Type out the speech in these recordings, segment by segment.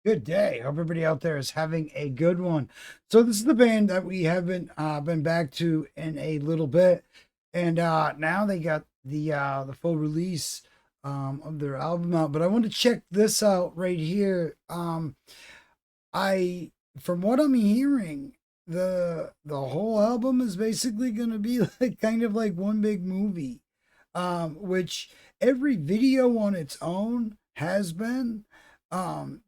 Good day. Hope everybody out there is having a good one. So this is the band that we haven't been back to in a little bit, and now they got the full release of their album out. But I want to check this out right here. I From what I'm hearing, the whole album is basically going to be like kind of like one big movie, which every video on its own has been.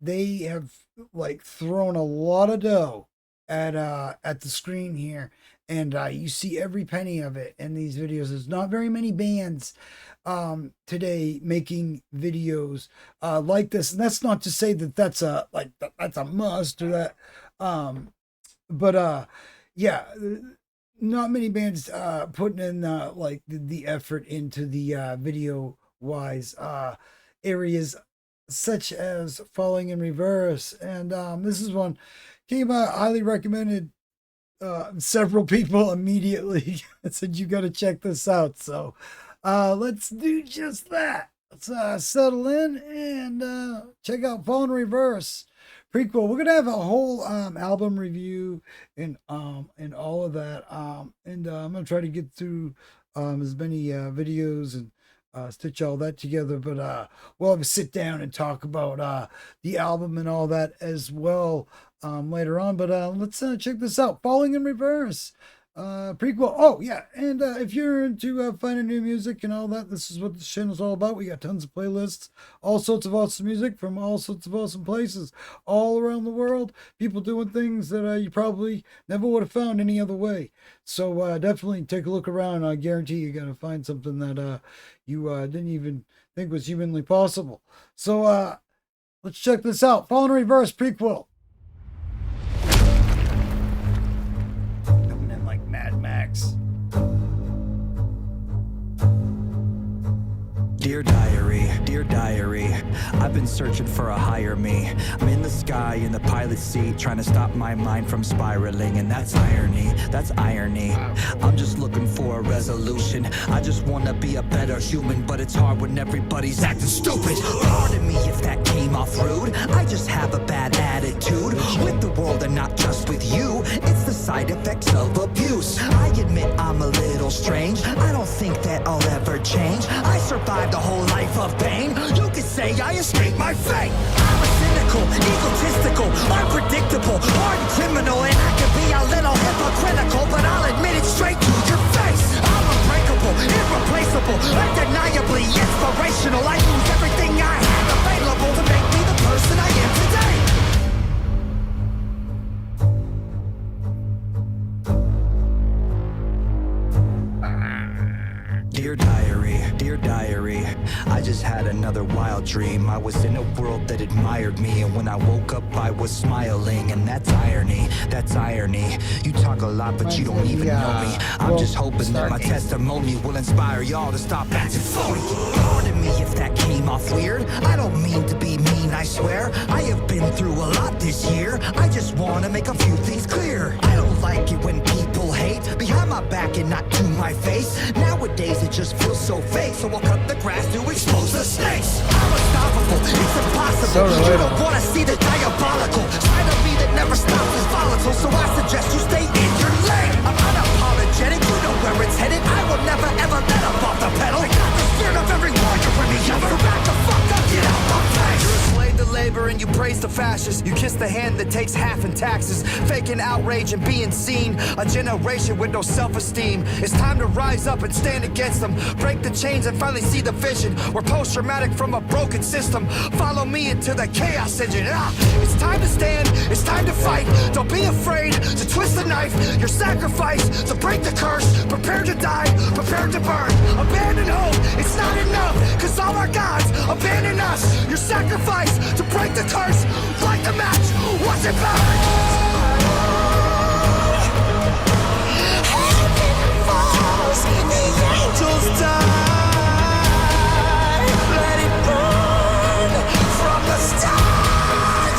They have like thrown a lot of dough at the screen here, and you see every penny of it in these videos. There's not very many bands today making videos like this, and that's not to say that that's a must or that but yeah, not many bands putting in like the effort into the video wise areas, such as Falling in Reverse. And this is one came out, highly recommended. Several people immediately said you got to check this out. So let's do just that. Let's settle in and check out Falling in Reverse. Prequel. We're gonna have a whole album review and all of that. And I'm gonna try to get through as many videos and stitch all that together. But we'll have a sit down and talk about the album and all that as well later on. But let's check this out. Falling in Reverse. Prequel. Oh yeah, and if you're into finding new music and all that, this is what the channel's all about. We got tons of playlists, all sorts of awesome music from all sorts of awesome places all around the world. People doing things that you probably never would have found any other way. So definitely take a look around. I guarantee you're gonna find something that you didn't even think was humanly possible. So let's check this out. Fallen in Reverse. Prequel. Mad Max. Dear diary, I've been searching for a higher me. I'm in the sky in the pilot seat, trying to stop my mind from spiraling, and that's irony. I'm just looking for a resolution. I just wanna be a better human, but it's hard when everybody's acting stupid. Pardon me if that came off rude. I just have a bad attitude with the world and not just with you. It's the side effects of abuse. I admit I'm a little strange. I don't think that I'll ever change. I survived a whole life of pain. You could say I escaped my fate. I'm a cynical, egotistical, unpredictable, hardened criminal, and I can be a little hypocritical, but I'll admit it straight to your face. I'm unbreakable, irreplaceable, undeniably inspirational. I use everything I have available to make me the person I am today. Dear diary, I just had another wild dream. I was in a world that admired me, and when I woke up I was smiling, and that's irony. You talk a lot but you don't even know me. I'm just hoping that my testimony will inspire y'all to stop acting phony. Pardon me if that came off weird. I don't mean to be mean, I swear. I have been through a lot this year. I just want to make a few things clear. I don't like it when people hate behind my back and not to my face. Nowadays it just feels so fake, so I'll cut the grass to expose the snakes. I'm unstoppable, it's impossible. You don't want to see the diabolical side of me that never stops is volatile, so I suggest you stay in your lane. I'm unapologetic, you know where it's headed. I will never ever let up off the pedal. I got the spirit of every warrior in me. Ever back the fuck up, get out my face. You're a slave to labor and you praise the fascists. You kiss the hand that takes half in taxes, faking outrage and being seen. A generation with no self-esteem. It's time to rise up and stand against them. Break the chains and finally see the vision. We're post-traumatic from a broken system. Follow me into the chaos engine. It's time to stand, it's time to fight. Don't be afraid to twist the knife. Your sacrifice to break the curse. Prepare to die, prepare to burn. Abandon hope, it's not enough, cause all our gods abandon us. Your sacrifice to break the curse. Light the match, watch it burn. Heaven falls, the angels die. Let it burn from the start.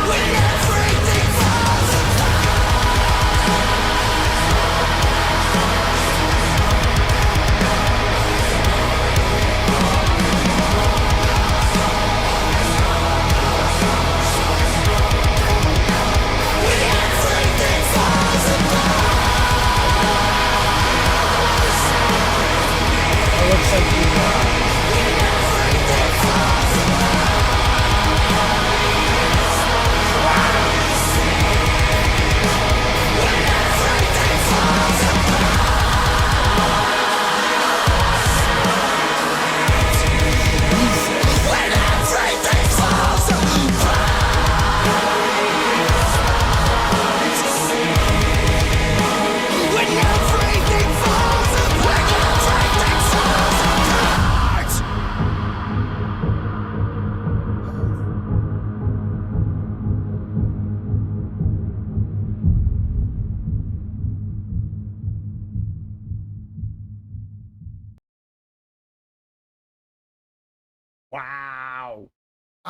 When everything falls apart.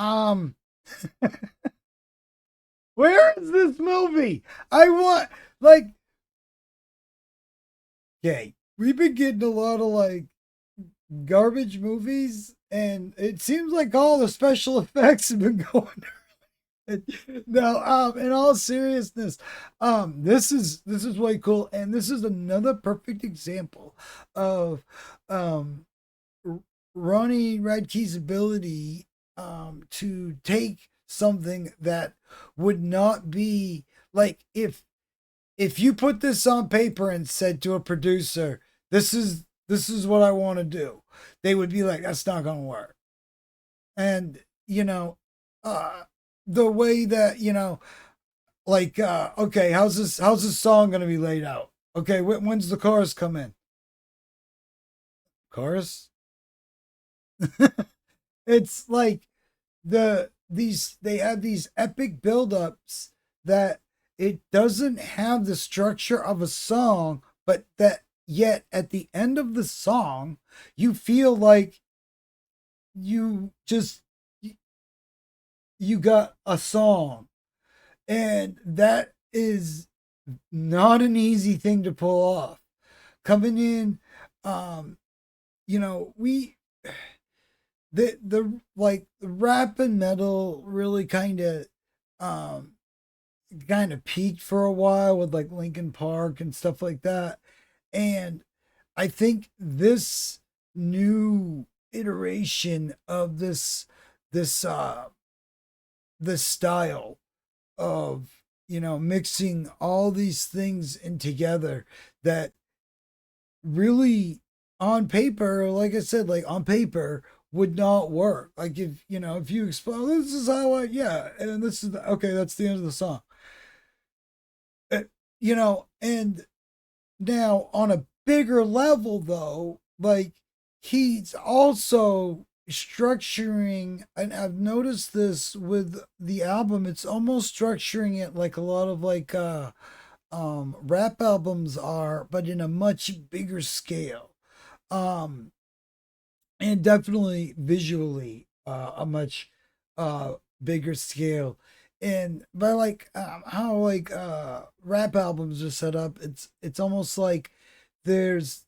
um, where is this movie? I want like okay, we've been getting a lot of like garbage movies, and it seems like all the special effects have been going. No, in all seriousness, this is way cool, and this is another perfect example of um R- Ronnie Radke's ability to take something that would not be like if you put this on paper and said to a producer, this is what I want to do, they would be like, that's not gonna work. And uh the way that like okay, how's this song gonna be laid out? Okay, when's the chorus come in? Chorus. It's like they have these epic buildups that it doesn't have the structure of a song, but that yet at the end of the song, you feel like you just you got a song. And that is not an easy thing to pull off. Coming in, um, we the like the rap and metal really um kind of peaked for a while with like Linkin Park and stuff like that. And I think this new iteration of this this style of mixing all these things in together that really on paper, like I said, like on paper would not work. Like if you explain, this is how I, yeah, and this is okay, that's the end of the song. Uh, and now on a bigger level though, like he's also structuring, and I've noticed this with the album, it's almost structuring it like a lot of like rap albums are, but in a much bigger scale. Um and definitely visually a much uh bigger scale. And by like how like rap albums are set up, it's almost like there's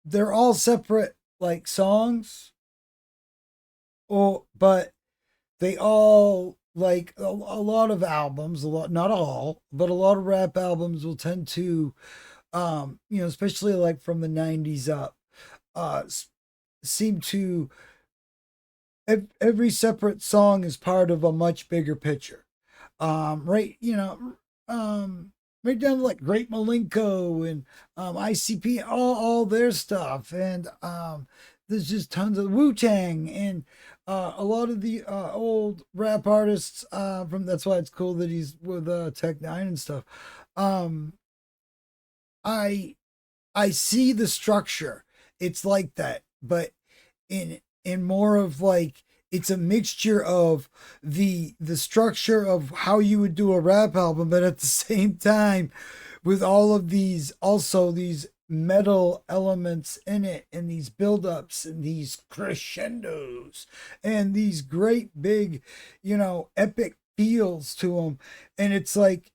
they're all separate like songs, or but they all like a lot of albums, a lot, not all, but a lot of rap albums will tend to especially like from the 90s up, uh seem to every separate song is part of a much bigger picture. Right, right down to like Great Malenko and ICP, all their stuff, and there's just tons of Wu Tang and a lot of the old rap artists from. That's why it's cool that he's with Tech Nine and stuff. Um, I I see the structure. It's like that, but in more of like it's a mixture of the structure of how you would do a rap album, but at the same time with all of these also these metal elements in it, and these build-ups and these crescendos and these great big epic feels to them. And it's like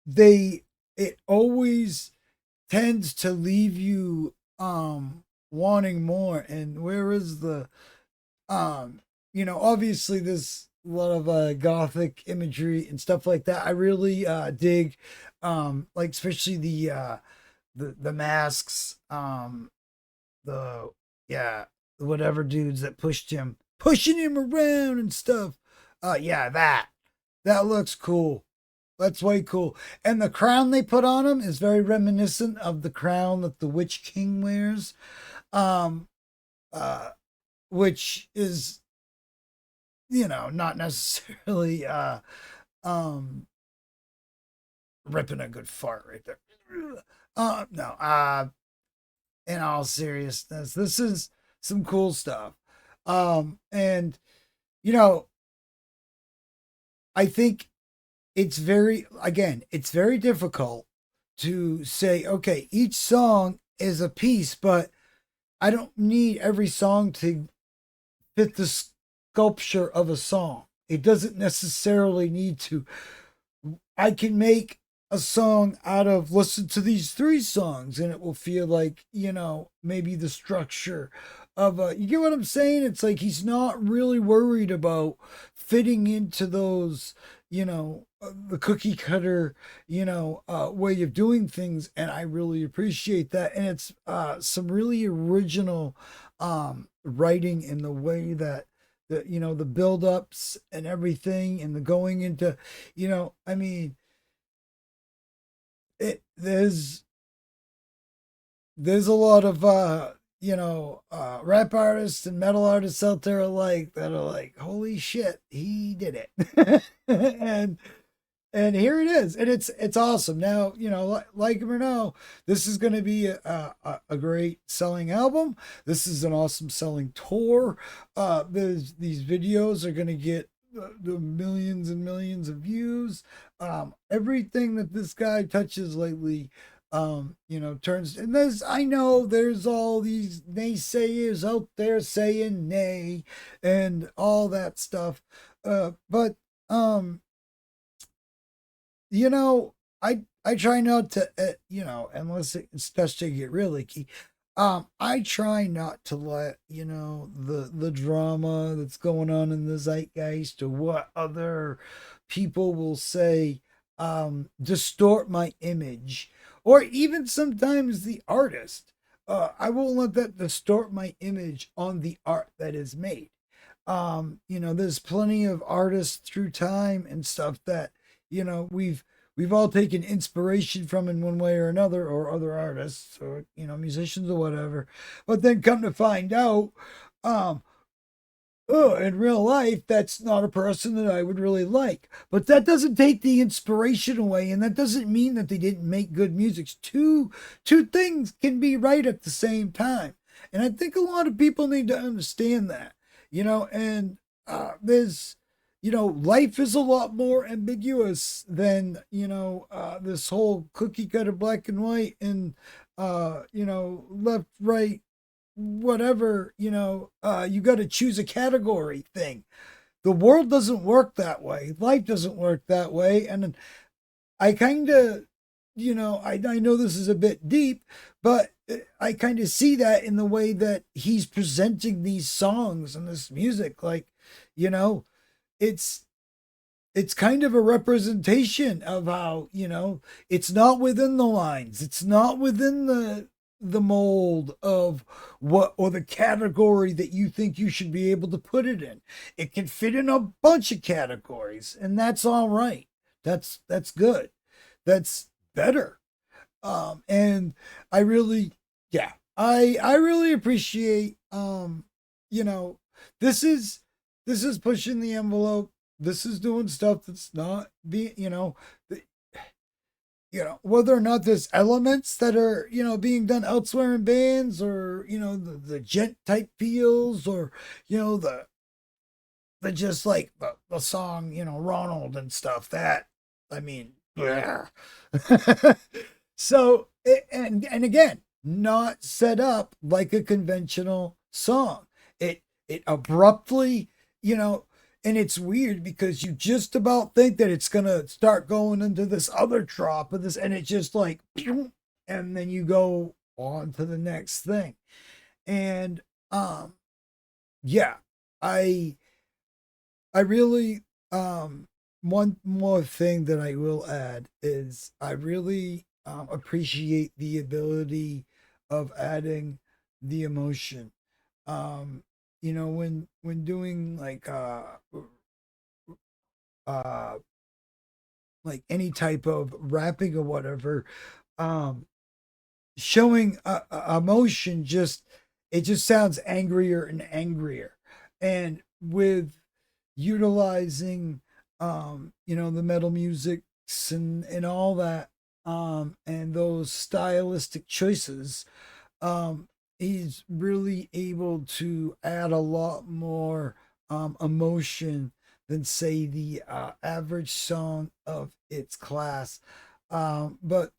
they it always tends to leave you wanting more. And where is the obviously there's a lot of gothic imagery and stuff like that. I really dig like especially the masks, the yeah, whatever dudes that pushing him around and stuff. Yeah, that looks cool. That's way cool. And the crown they put on him is very reminiscent of the crown that the Witch King wears. Um, uh, which is, not necessarily um ripping a good fart right there. No, in all seriousness, this is some cool stuff. And you know, I think it's very difficult to say, okay, each song is a piece, but I don't need every song to fit sculpture of a song. It doesn't necessarily need to. I can make a song out of listen to these three songs and it will feel like, maybe the structure of a, you get what I'm saying? It's like he's not really worried about fitting into those, the cookie cutter, way of doing things. And I really appreciate that. And it's some really original writing in the way that the build-ups and everything and the going into, I mean, it there's a lot of rap artists and metal artists out there alike that are like, holy shit, he did it. and here it is, and it's awesome. Now, like him or no, this is going to be a great selling album. This is an awesome selling tour. These videos are going to get the millions and millions of views. Everything that this guy touches lately, turns. And I know there's all these naysayers out there saying nay and all that stuff. But I try not to, unless it starts to get really key. I try not to let the drama that's going on in the zeitgeist or what other people will say distort my image, or even sometimes the artist. I won't let that distort my image on the art that is made. There's plenty of artists through time and stuff that we've all taken inspiration from in one way or another, or other artists, or musicians or whatever. But then come to find out, in real life, that's not a person that I would really like. But that doesn't take the inspiration away, and that doesn't mean that they didn't make good music. Two things can be right at the same time, and I think a lot of people need to understand that. And there's life is a lot more ambiguous than this whole cookie cutter black and white and left, right, whatever, you got to choose a category thing. The world doesn't work that way. Life doesn't work that way. And I kind of, I know this is a bit deep, but I kind of see that in the way that he's presenting these songs and this music. Like, it's it's kind of a representation of how, it's not within the lines, it's not within the mold of what, or the category that you think you should be able to put it in. It can fit in a bunch of categories, and that's all right. That's good. That's better. And I really, yeah, I really appreciate, you know, this is pushing the envelope. This is doing stuff that's not being, whether or not there's elements that are, being done elsewhere in bands, or, the gent type feels, or, the just like the song, Ronald and stuff, that, I mean, yeah. So, and again, not set up like a conventional song. It abruptly, and it's weird because you just about think that it's gonna start going into this other trop of this, and it just like, and then you go on to the next thing. And yeah, I I really, one more thing that I will add is I really appreciate the ability of adding the emotion. Um, when doing uh like any type of rapping or whatever, um, showing emotion, just it just sounds angrier and angrier. And with utilizing the metal music and all that, and those stylistic choices, he's really able to add a lot more emotion than, say, the average song of its class. But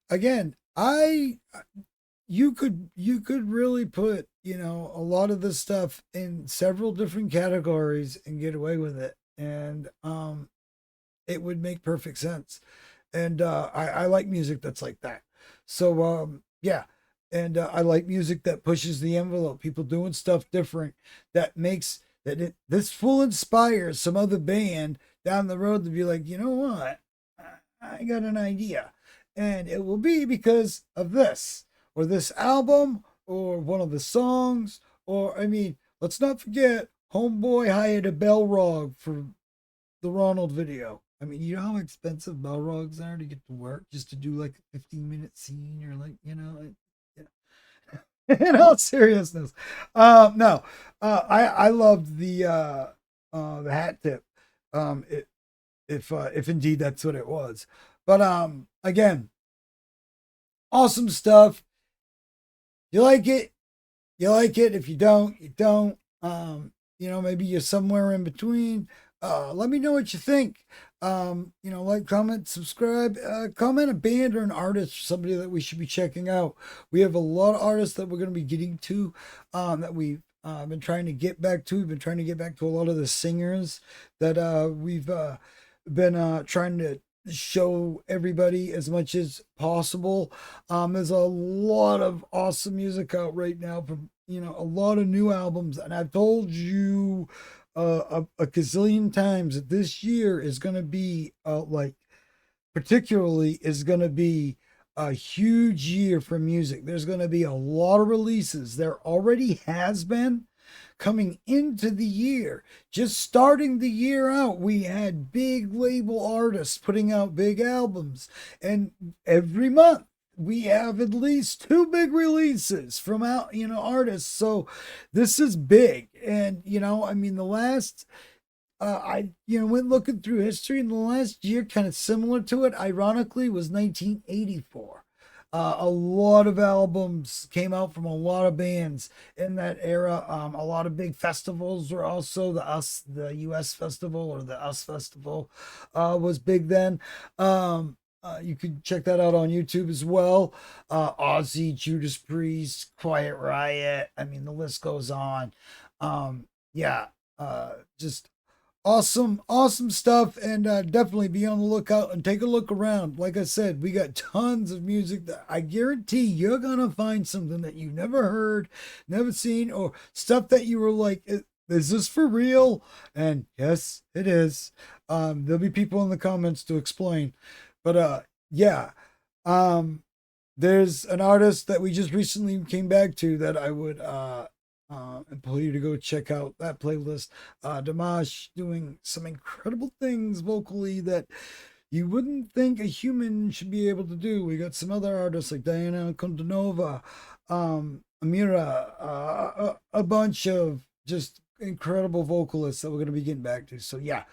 again, you could really put, a lot of this stuff in several different categories and get away with it. And it would make perfect sense. And I like music that's like that. So yeah. And I like music that pushes the envelope, people doing stuff different, that makes this will inspire some other band down the road to be like, you know what, I got an idea, and it will be because of this or this album or one of the songs. Or I mean, let's not forget Homeboy hired a Balrog for the Ronald video. I mean, you know how expensive Balrogs are to get to work just to do like a 15-minute scene, or like, in all seriousness. No, I loved the hat tip. If indeed that's what it was. But again, awesome stuff. You like it, you like it. If you don't, you don't. Maybe you're somewhere in between. Let me know what you think. Like, comment, subscribe, comment a band or an artist, or somebody that we should be checking out. We have a lot of artists that we're going to be getting to, that we've been trying to get back to. We've been trying to get back to a lot of the singers that we've been trying to show everybody as much as possible. There's a lot of awesome music out right now from, a lot of new albums. And I've told you a gazillion times that this year is going to be particularly is going to be a huge year for music. There's going to be a lot of releases. There already has been coming into the year. Just starting the year out, we had big label artists putting out big albums, and every month we have at least two big releases from out, artists. So this is big. And I mean, the last I went looking through history, and the last year kind of similar to it, ironically, was 1984. A lot of albums came out from a lot of bands in that era. A lot of big festivals were also the US Festival, or the US Festival, was big then. You could check that out on YouTube as well. Ozzy, Judas Priest, Quiet Riot. I mean, the list goes on. Yeah, just awesome stuff. And definitely be on the lookout and take a look around. Like I said, we got tons of music that I guarantee you're gonna find something that you never heard, never seen, or stuff that you were like, is this for real? And yes, it is. There'll be people in the comments to explain. But yeah, there's an artist that we just recently came back to that I would implore you to go check out that playlist. Dimash doing some incredible things vocally that you wouldn't think a human should be able to do. We got some other artists like Diana Kondanova, Amira, a bunch of just incredible vocalists that we're going to be getting back to. So yeah,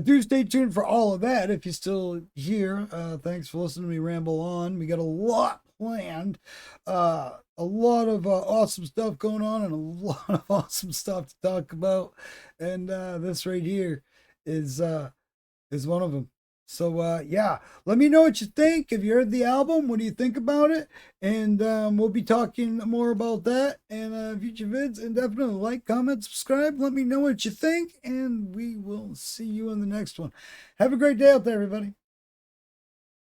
do stay tuned for all of that. If you're still here, thanks for listening to me ramble on. We got a lot planned, a lot of awesome stuff going on, and a lot of awesome stuff to talk about. And this right here is one of them. So yeah, let me know what you think. If you heard the album, what do you think about it? And we'll be talking more about that in future vids. And definitely like, comment, subscribe. Let me know what you think, and we will see you in the next one. Have a great day out there, everybody.